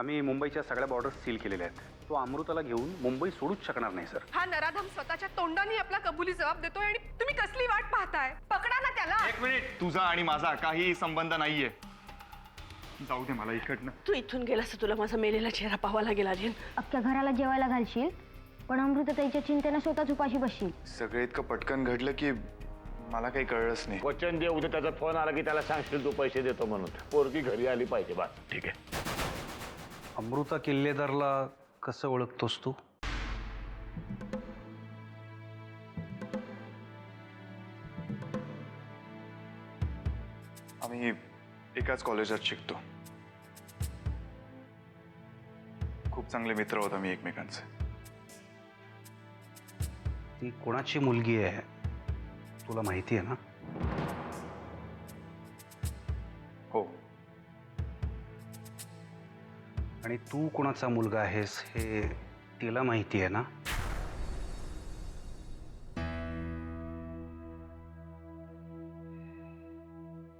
आम्ही मुंबईच्या सगळ्या बॉर्डर्स सील केलेल्या आहेत. तो अमृताला घेऊन मुंबई सोडूच शकणार नाही सर. हा नराधम स्वतःच्या तोंडाने आपला कबुली जबाब देतोय आणि तुम्ही कसली वाट पाहताय? पकडा ना त्याला. एक मिनिट, तुझा आणि माझा काही संबंध नाहीये. जाऊ दे मला इकडनं. तू इथून गेलास तर तुला माझा मेलेला चेहरा पाहावा लागेल आर्यन. अख्ख्या घराला जेवायला घालशील पण अमृतताईच्या चिंतेनं स्वतःच उपाशी बसशील. सगळं इतकं पटकन घडलं की मला काही कळलंच नाही. वचन दे, उद्या त्याचा फोन आला की त्याला सांगशील तू पैसे देतो म्हणून. पोरगी घरी आली पाहिजे बस. ठीक आहे. अमृता किल्लेदारला कसं ओळखतोस तू? आम्ही एकाच कॉलेजात शिकतो. खूप चांगले मित्र होत आम्ही एकमेकांचे. ती कोणाची मुलगी आहे तुला माहिती आहे ना? हो. आणि तू कोणाचा मुलगा आहेस हे तिला माहिती आहे ना?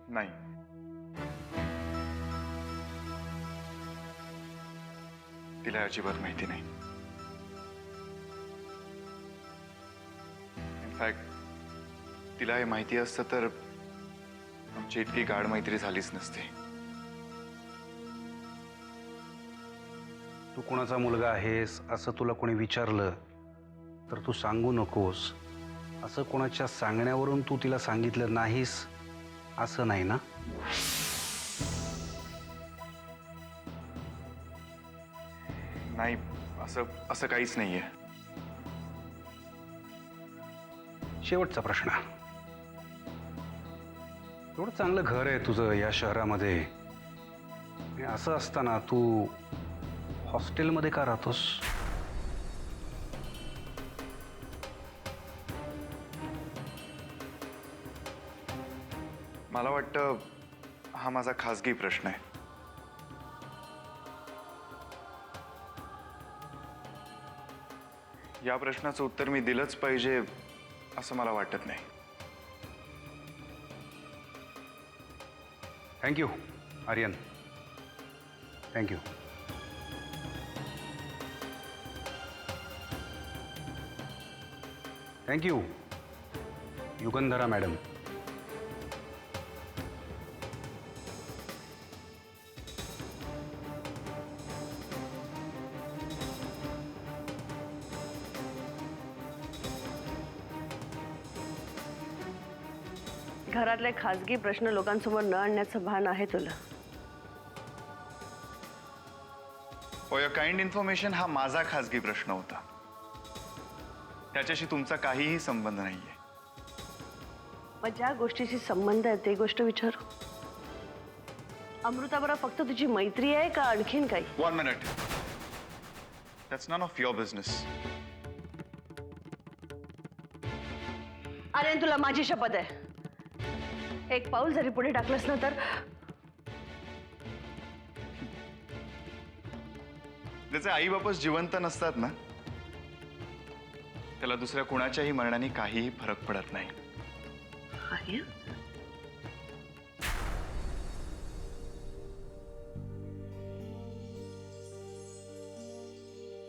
नाही. तिला अजिबात माहिती नाही. इनफॅक्ट तिला हे माहिती असतं तर आमची इतकी गाढ मैत्री झालीच नसते. तू कोणाचा मुलगा आहेस असं तुला कोणी विचारलं तर तू सांगू नकोस. असं कोणाच्या सांगण्यावरून तू तिला सांगितलं नाहीस असं नाही ना? नाही, असं काहीच नाहीये. शेवटचा प्रश्न. एवढं चांगलं घर आहे तुझं या शहरामध्ये, आणि असं असताना तू हॉस्टेलमध्ये का राहतोस? मला वाटतं हा माझा खासगी प्रश्न आहे. या प्रश्नाचं उत्तर मी दिलंच पाहिजे असं मला वाटत नाही. Thank you Aryan, thank you. Thank you Yugandhara madam. घरातले खासगी प्रश्न लोकांसमोर न आणण्याचं भान आहे तुला. फॉर युअर काइंड इन्फॉर्मेशन, हा माझा खासगी प्रश्न होता. त्याच्याशी तुमचा काहीही संबंध नाहीये. मग ज्या गोष्टीशी संबंध आहे ते गोष्ट विचारू. अमृताबरोबर फक्त तुझी मैत्री आहे का आणखीन काही? 1 minute. That's none of your business. Aryan, तुला माझी शपथ आहे, एक पाऊल जरी पुढे टाकलंस ना तर ज्याचे आई बापच जिवंत नसतात ना, त्याला दुसऱ्या कुणाच्याही मरणाने काहीही फरक पडत नाही. आर्यन,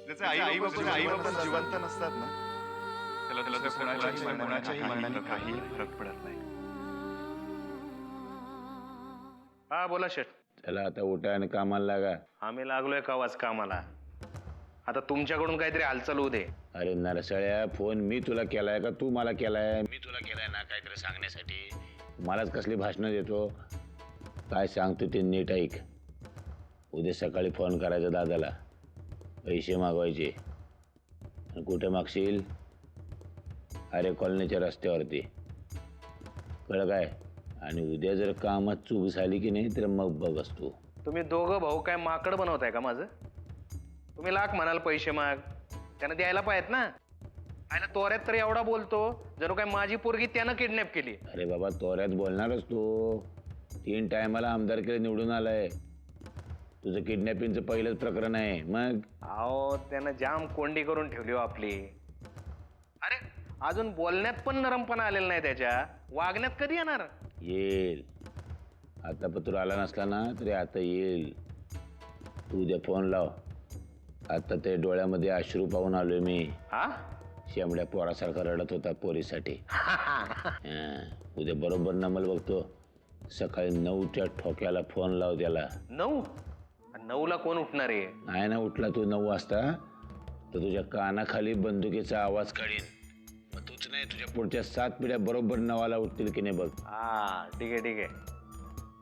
ज्याचे आई बापच जिवंत नसतात ना, त्याला दुसऱ्या कुणाच्याही मरणाने काहीही फरक पडत नाही. हा बोला शेठ. त्याला आता उठा आणि कामाला लागा. आम्ही लागलोय कावाच कामाला. आता तुमच्याकडून काहीतरी हालचाल होऊ दे. अरे नरसळ्या, फोन मी तुला केलाय का तू मला केलाय? मी तुला केलाय ना काहीतरी सांगण्यासाठी. मलाच कसली भाषणं देतो. काय सांगतो ते नीट ऐक. उद्या सकाळी फोन करायचा दादाला, पैसे मागवायचे. आणि कुठे मागशील? अरे कॉलनीच्या रस्त्यावरती, कळलं काय? आणि उद्या जर कामात चूक झाली की नाही तर मग बघ असतो. तुम्ही दोघं भाऊ काय माकड बनवताय का माझं? तुम्ही लाख म्हणाल पैसे माग, त्यानं द्यायला पाहिजेत ना. आयला तोऱ्यात तर एवढा बोलतो जणू काय माझी पोरगी त्यानं किडनॅप केली. अरे बाबा, तोऱ्यात बोलणारच तो. 3 टायमाला आमदारकीला निवडून आलाय. तुझं किडनॅपिंगचं पहिलंच प्रकरण आहे. मग अहो, त्यानं जाम कोंडी करून ठेवली हो आपली. अरे अजून बोलण्यात पण नरमपणा आलेला नाही त्याच्या. वागण्यात कधी येणार? येईल. आता पत्र आला नसला ना तरी आता येईल. तू उद्या फोन लाव. आता ते डोळ्यामध्ये अश्रू पाहून आलोय मी. हा शेंबड्या पोरासारखा रडत होता पोरीसाठी. उद्या बरोबर नमल बघतो. सकाळी 9च्या ठोक्याला फोन लाव त्याला. 9ला कोण उठणार आहे? नाही ना उठला तू 9 वाजता तर तुझ्या कानाखाली बंदुकीचा आवाज काढीन. मग तूच नाही तुझ्या पुढच्या 7 पिढ्या बरोबर 9ला उठतील की नाही बघ. हा ठीक आहे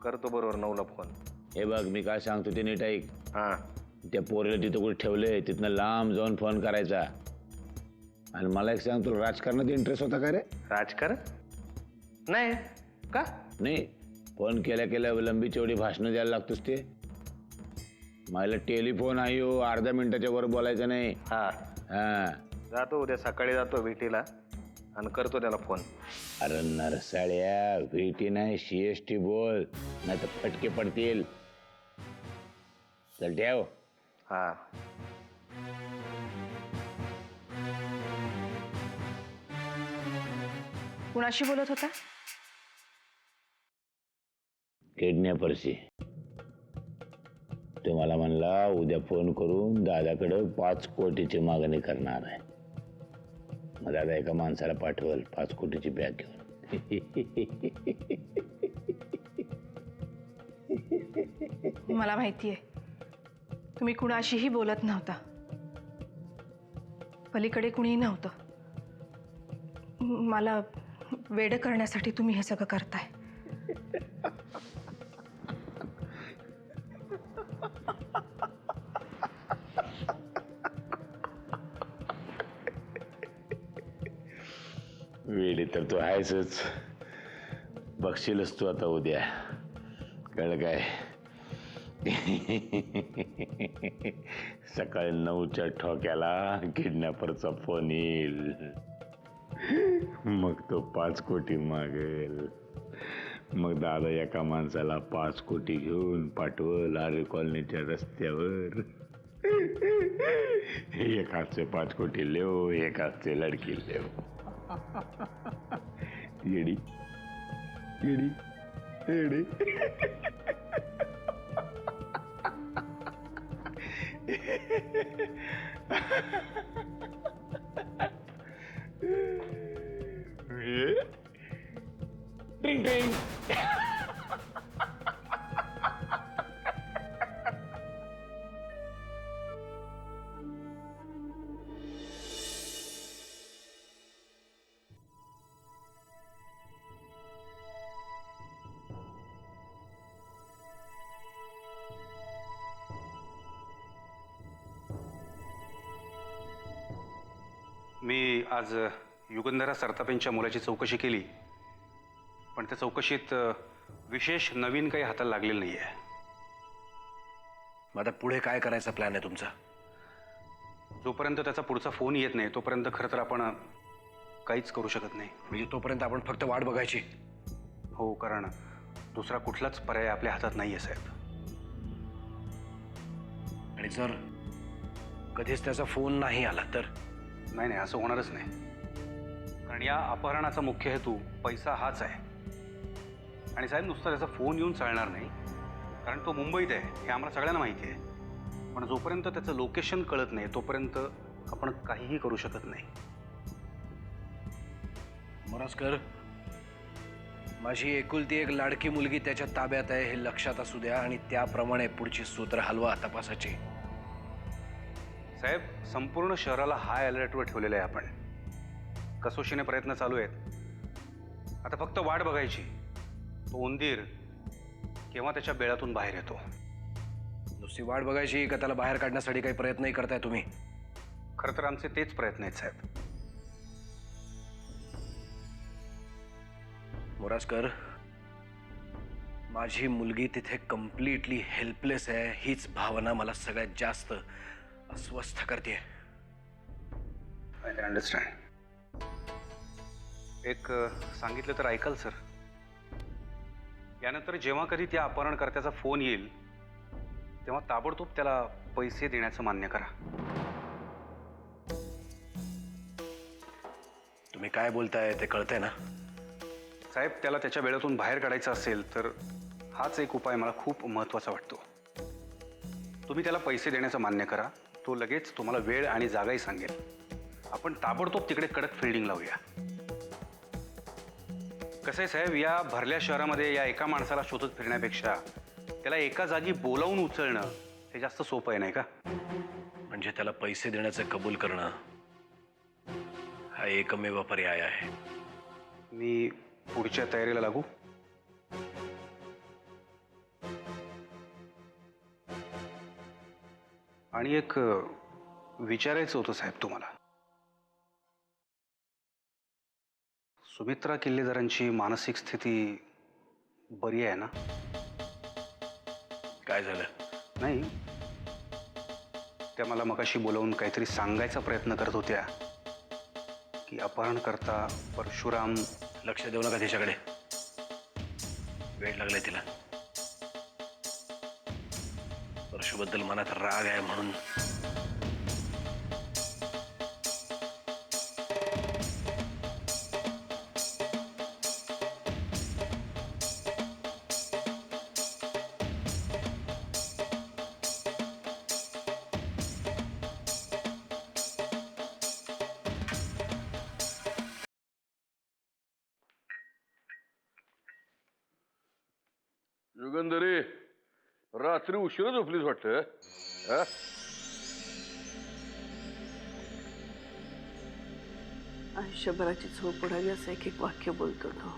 करतो बरोबर 9ला फोन. हे बघ मी काय सांगतो ते नीट ऐक. हा त्या पोरीला तिथं कुठे ठेवलंय तिथनं लांब जाऊन फोन करायचा. आणि मला एक सांग, तुला राजकारणात इंटरेस्ट होता का रे? राजकारण नाही का? नाही, फोन केल्या केल्या लंबी चौडी भाषणं द्यायला लागतोस ते. मला टेलिफोन आहे हो, अर्ध्या मिनिटाच्या वर बोलायचं नाही. हा हा जातो उद्या सकाळी जातो भेटीला आणि करतो त्याला फोन. अरे नरसाळ्या, व्हीटी नाही CST बोल, नाही तर फटके पडतील. चल ठेव. हा कुणाशी बोलत होता? किडनॅपरशी. तो मला म्हणला उद्या फोन करून दादाकडे 5 कोटीची मागणी करणार आहे. मग दादा एका माणसाला पाठवल 5 कोटीची बॅग घेऊन. मला माहितीये तुम्ही कुणाशीही बोलत नव्हता. पलीकडे कुणीही नव्हतं. मला वेड करण्यासाठी तुम्ही हे सगळं करताय. वेळी तर तू आहेसच. बघशीलच तू आता उद्या. कळलं काय? सकाळी 9च्या ठोक्याला किडनॅपरचा फोन येईल. मग तो 5 कोटी मागेल. मग दादा एका माणसाला 5 कोटी घेऊन पाठवल आरे कॉलनीच्या रस्त्यावर. एक हातचे 5 कोटी लेव, एक हातचे लडकी लेव. येडी येडी येडी. टिंग टिंग. मी आज युगंधरा सरतापेंच्या मुलाची चौकशी केली, पण त्या चौकशीत विशेष नवीन काही हाताला लागलेलं नाही आहे. मग आता पुढे काय करायचा प्लॅन आहे तुमचा? जोपर्यंत त्याचा पुढचा फोन येत नाही तोपर्यंत खरं तर आपण काहीच करू शकत नाही. म्हणजे तोपर्यंत आपण फक्त वाट बघायची? हो, कारण दुसरा कुठलाच पर्याय आपल्या हातात नाही आहे साहेब. आणि जर कधीच त्याचा फोन नाही आला तर? नाही, असं होणारच नाही. कारण या अपहरणाचा मुख्य हेतू पैसा हाच आहे. आणि साहेब नुसता त्याचा फोन येऊन चालणार नाही, कारण तो मुंबईत आहे हे आम्हाला सगळ्यांना माहिती आहे. पण जोपर्यंत त्याचं लोकेशन कळत नाही तोपर्यंत आपण काहीही करू शकत नाही. मोरासकर, माझी एकुलती एक लाडकी मुलगी त्याच्या ताब्यात आहे हे लक्षात असू द्या आणि त्याप्रमाणे पुढची सूत्र हलवा तपासाची. साहेब, संपूर्ण शहराला हाय अलर्टवर ठेवलेलं आहे आपण. कसोशीने प्रयत्न चालू आहेत. आता फक्त वाट बघायची, तो उंदीर केव्हा त्याच्या बेळातून बाहेर येतो. नुसती वाट बघायची का त्याला बाहेर काढण्यासाठी काही प्रयत्नही करताय तुम्ही? खरं तर आमचे तेच प्रयत्न आहेत साहेब. मोरासकर, माझी मुलगी तिथे कम्प्लिटली हेल्पलेस आहे हीच भावना मला सगळ्यात जास्त अस्वस्थ करते. I can understand. एक सांगितलं तर ऐकाल सर? यानंतर जेव्हा कधी त्या अपहरणकर्त्याचा फोन येईल तेव्हा ताबडतोब त्याला पैसे देण्याचं मान्य करा. तुम्ही काय बोलताय ते कळतंय ना? साहेब, त्याला त्याच्या वेळातून बाहेर काढायचं असेल तर हाच एक उपाय मला खूप महत्त्वाचा वाटतो. तुम्ही त्याला पैसे देण्याचं मान्य करा. तो लगेच तुम्हाला वेळ आणि जागाही सांगेल. आपण ताबडतोब तिकडे कडक फिल्डिंग लावूया. कसं आहे साहेब, या भरल्या शहरामध्ये या एका माणसाला शोधत फिरण्यापेक्षा त्याला एका जागी बोलावून उचलणं हे जास्त सोपं आहे, नाही का? म्हणजे त्याला पैसे देण्याचं कबूल करणं हा एकमेव पर्याय आहे. मी पुढच्या तयारीला लागू. आणि एक विचारायचं होतं साहेब तुम्हाला. सुमित्रा किल्लेदारांची मानसिक स्थिती बरी आहे ना? काय झालं? नाही, त्या मला मगाशी बोलावून काहीतरी सांगायचा प्रयत्न करत होत्या की अपहरणकर्ता परशुराम. लक्ष देऊ नका तिच्याकडे, वेळ लागलाय तिला. परशुबद्दल मनात राग आहे म्हणून. युगंधरी, रात्री उशिरा झोपलीस वाटतं. हा? आयुष्यभराची झोप उडाली असं एक एक वाक्य बोलतो तो.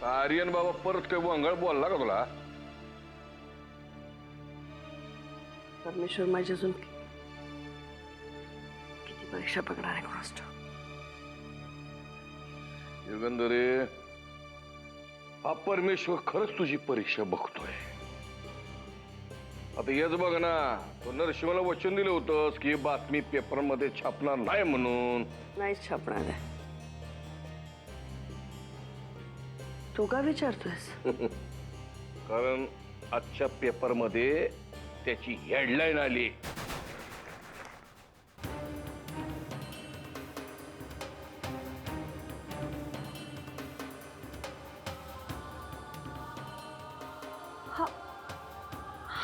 आर्यन बाबा परत काही वंगाळ बोलला का तुला? परमेश्वर माझी अजून किती परीक्षा बघणार आहे कोणास ठाऊक. युगंधरी, हा परमेश्वर खरंच तुझी परीक्षा बघतोय. आता हेच बघ ना, तो नरशिवाला वचन दिलं होतंस की बातमी पेपरमध्ये छापणार नाही म्हणून. नाहीच छापणार आहे. तू का विचारतोयस? कारण आजच्या पेपरमध्ये त्याची हेडलाईन आली.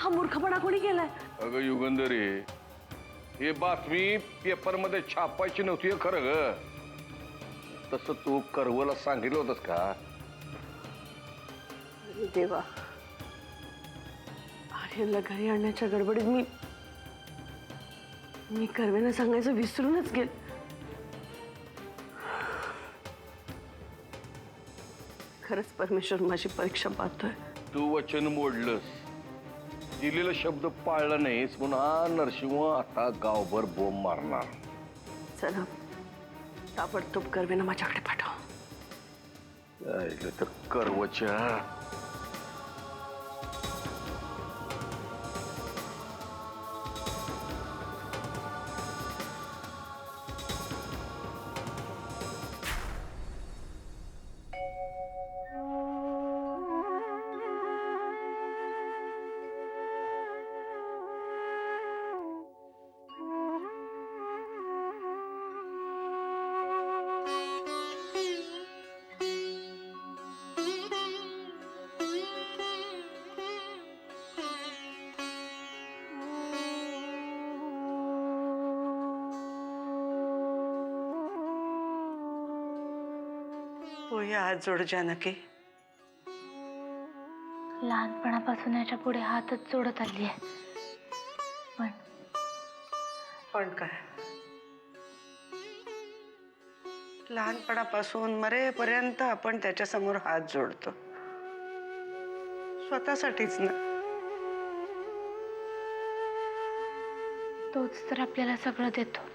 हा मूर्खपणा कोणी केलाय? अगं युगंधरी, ही बातमी पेपरमध्ये छापायची नव्हती हे खरं ग. तसं तू कर्वला सांगितलं होतंस का? अरे देवा, आर्यनला घरी आणण्याच्या गडबडीत मी कर्वेनं सांगायचं विसरूनच गेले. खरंच परमेश्वर माझी परीक्षा पाहतोय. तू वचन मोडलंस, दिलेला शब्द पाळला नाहीस म्हणून हा नरसिंह आता गावभर बोंब मारणार. चला ताबडतोब कर्वेनं माझ्याकडे पाठव. तर कर्वच्या होय हात जोड जानकी. लहानपणापासून याच्या पुढे हातच जोडत आली आहे. पण काय, लहानपणापासून मरेपर्यंत आपण त्याच्या समोर हात जोडतो, स्वतःसाठीच ना. तोच तर आपल्याला सगळं देतो.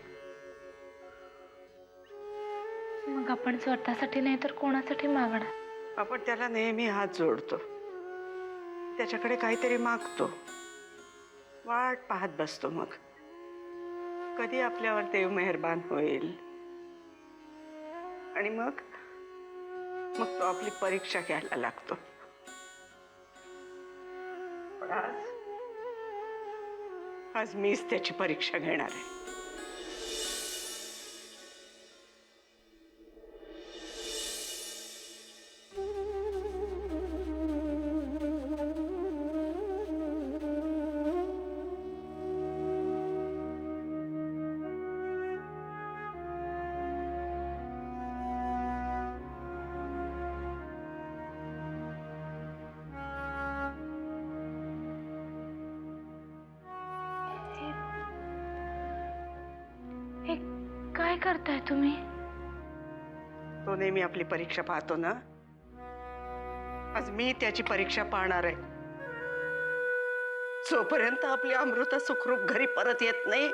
मग आपण स्वतःसाठी नाही तर कोणासाठी मागणार? आपण त्याला नेहमी हात जोडतो, त्याच्याकडे काहीतरी मागतो, वाट पाहत बसतो. मग कधी आपल्यावर देव मेहरबान होईल आणि मग तो आपली परीक्षा घ्यायला लागतो. पण आज मीच त्याची परीक्षा घेणार आहे. काय करताय तुम्ही? तो नेहमी आपली परीक्षा पाहतो ना, आज मी त्याची परीक्षा पाहणार आहे. जोपर्यंत आपली अमृता सुखरूप घरी परत येत नाही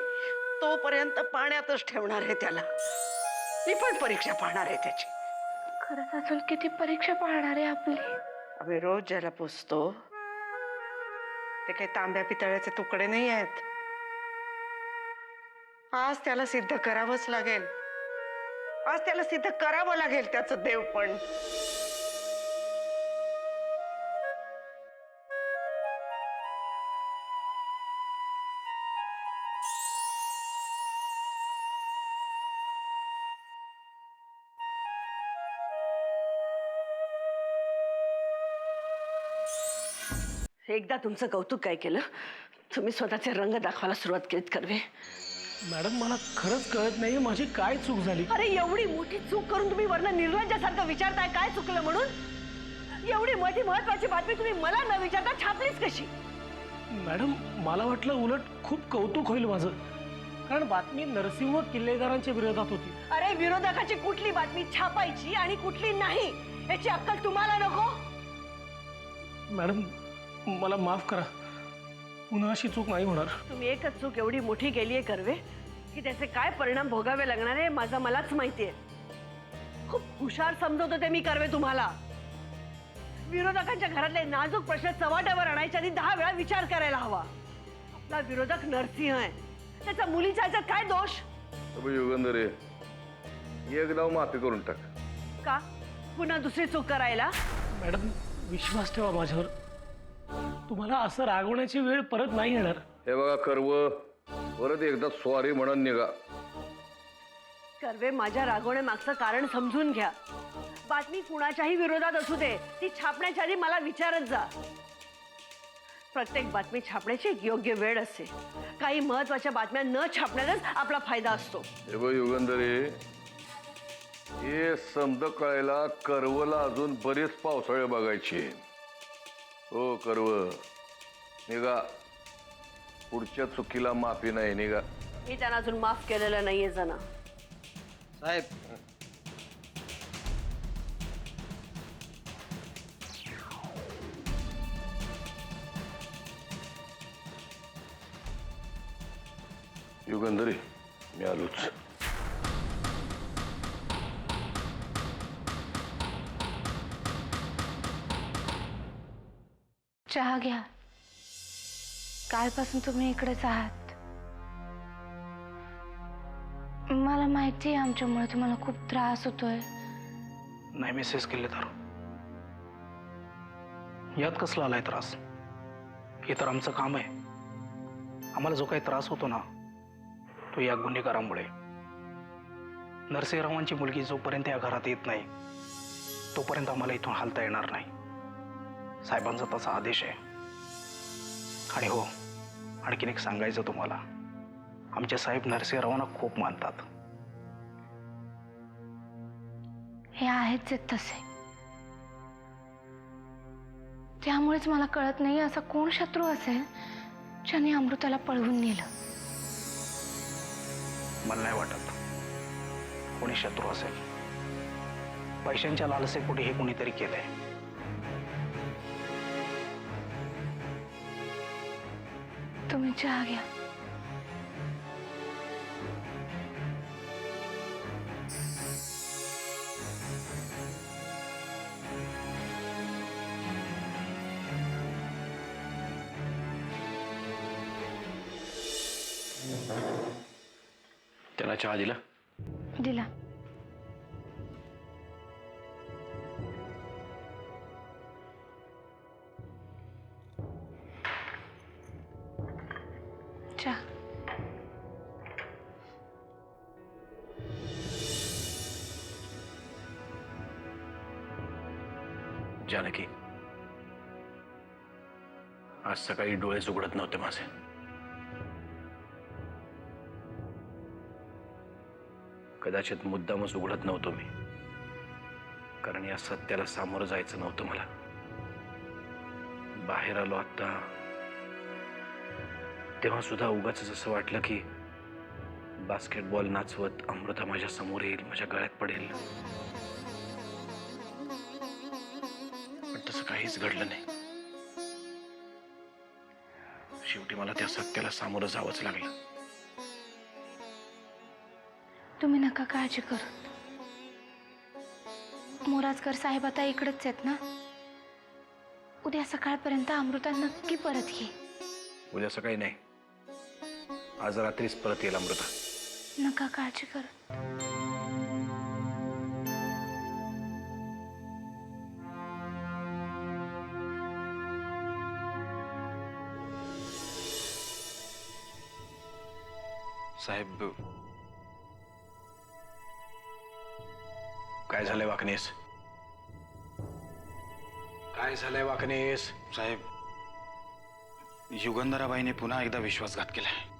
तोपर्यंत पाण्यातच ठेवणार आहे त्याला. मी पण परीक्षा पाहणार आहे त्याची. खरंच अजून किती परीक्षा पाहणार आहे आपली? आम्ही रोज ज्याला पुसतो ते काही तांब्या पितळ्याचे तुकडे नाही आहेत. आज त्याला सिद्ध करावंच लागेल. आज त्याला सिद्ध करावं लागेल त्याचं देवपण. एकदा तुमचं कौतुक काय केलं, तुम्ही स्वतःचे रंग दाखवायला सुरुवात केलीत कर्वे. मॅडम मला खरंच कळत नाही माझी काय चूक झाली. अरे एवढी मोठी चूक करून तुम्ही वर्ण निर्लज्जासारखं विचारताय काय चुकलं म्हणून. एवढी मोठी महत्वाची बातमी तुम्ही मला न विचारता छापलीच कशी? मॅडम मला वाटलं उलट खूप कौतुक होईल माझं, कारण बातमी नरसिंह किल्लेदारांच्या विरोधात होती. अरे विरोधकाची कुठली बातमी छापायची आणि कुठली नाही याची अक्कल तुम्हाला नको? मॅडम मला माफ करा, पुन्हा अशी चूक नाही होणार. तुम्ही एकच चूक एवढी मोठी केली आहे कर्वे की त्याचे काय परिणाम भोगावे लागणार आहे माझा मलाच माहिती आहे. खूप हुशार समजवत होते मी कर्वे तुम्हाला. विरोधकांच्या घरातले नाजूक प्रश्न चव्हाट्यावर आणायच्या आधी 10 वेळा विचार करायला हवा. आपला विरोधक नरसिंह आहे, त्याचा मुलीच्या ह्याच्यात काय दोष? युगंधरे एकदा माफी करून टाक. का पुन्हा दुसरी चूक करायला? मॅडम विश्वास ठेवा माझ्यावर, तुम्हाला असं रागवण्याची वेळ परत नाही येणार. हे बघा कर्व, परत एकदा सॉरी म्हणून निघा. कर्वे माझ्या रागवण्यामागचं कारण समजून घ्या. बातमी कुणाच्याही विरोधात असू दे ती छापण्याच्या आधी मला विचारत जा. प्रत्येक बातमी छापण्याची एक योग्य वेळ असते. काही महत्वाच्या बातम्या न छापण्यातच आपला फायदा असतो. हे बघ युगंधरे, हे समज कळायला कर्वला अजून बरेच पावसाळे बघायचे. हो कर्व, निघा. पुढच्या चुकीला माफी नाही, निघा. मी त्यांना अजून माफ केलेलं नाहीये जना. साहेब युगंधरे मी आलोच. चहा घ्या. कालपासून तुम्ही इकडेच आहात. मला माहिती आहे आमच्यामुळे तुम्हाला खूप त्रास होतोय. नाही मिसेस किल्लेदार, यात कसला आलाय त्रास? हे तर आमचं काम आहे. आम्हाला जो काही त्रास होतो ना तो या गुन्हेगारामुळे. नरसिंहरावांची मुलगी जोपर्यंत या घरात येत नाही तोपर्यंत आम्हाला इथून हालता येणार नाही. साहेबांचा तसा आदेश आहे. आणि हो, आणखीन एक सांगायचं तुम्हाला, आमचे साहेब नरसिंहरावांना खूप मानतात. हे आहेच तसे. त्यामुळेच मला कळत नाही असा कोण शत्रू असेल ज्याने अमृताला पळवून नेलं. मला नाही वाटत कोणी शत्रू असेल. पैशांच्या लालसेपोटी हे कोणीतरी केलंय. तुम्ही चहा घ्या. त्याला चहा दिला? दिला. चहा. जानकी, आज सकाळी डोळे उघडत नव्हते माझे. कदाचित मुद्दामच उघडत नव्हतो मी, कारण या सत्याला सामोरं जायचं नव्हतं मला. बाहेर आलो आता तेव्हा सुद्धा उगाच असं वाटलं की बास्केटबॉल नाचवत अमृता माझ्या समोर येईल, माझ्या गळ्यात पडेल. पण तसं काहीच घडलं नाही. शेवटी मला त्या सत्याला सामोरं जावंच लागलं. तुम्ही नका काळजी करू. मोराजकर साहेब आता इकडेच आहेत ना. उद्या सकाळपर्यंत अमृता नक्की परत येईल. उद्या सकाळी नाही, आज रात्रीच परत येईल अमृता. नका काळजी करू. साहेब, काय झालंय वाकणेस? काय झालंय वाकणेस? साहेब, युगंधराबाईने पुन्हा एकदा विश्वासघात केलाय.